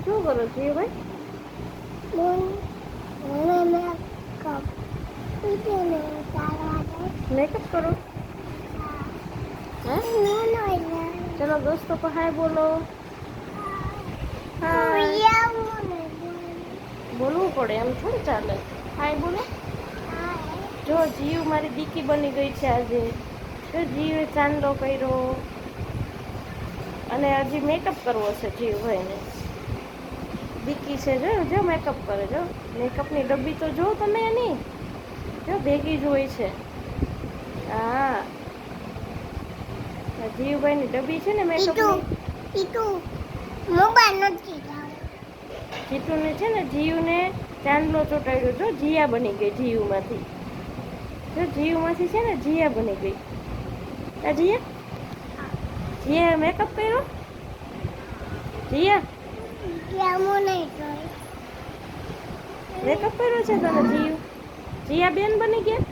શું કરો છો ભાઈ? મેકઅપ કરો? હે? ચલો દોસ્તો को हाय बोलो. હાય બોલવું પડે, એમ થોડું ચાલે. હાય બોલો. જો જીવ મારી દીકી બની ગઈ છે આજે. જો જીવે ચાંદલો કર્યો અને હજી મેકઅપ કરવો છે જીવભાઈને. દીકી છે જો જો મેકઅપ કરે, જો મેકઅપની ડબ્બી તો જો તમે એની, જો ભેગી જ હોય છે. હા જીવભાઈની ડબ્બી છે ને મેકઅપની. જીતુને છે ને જીવને ચાંદલો ચોટાડ્યો, જો જીયા બની ગઈ જીવમાંથી. જો જીવમાંથી છે ને જીયા બની ગઈ. આ જીયા, જીયા મેકઅપ કર્યો. જીયા મેકઅપ કર્યો છે તને જીવ. જીયા બેન બની ગયા.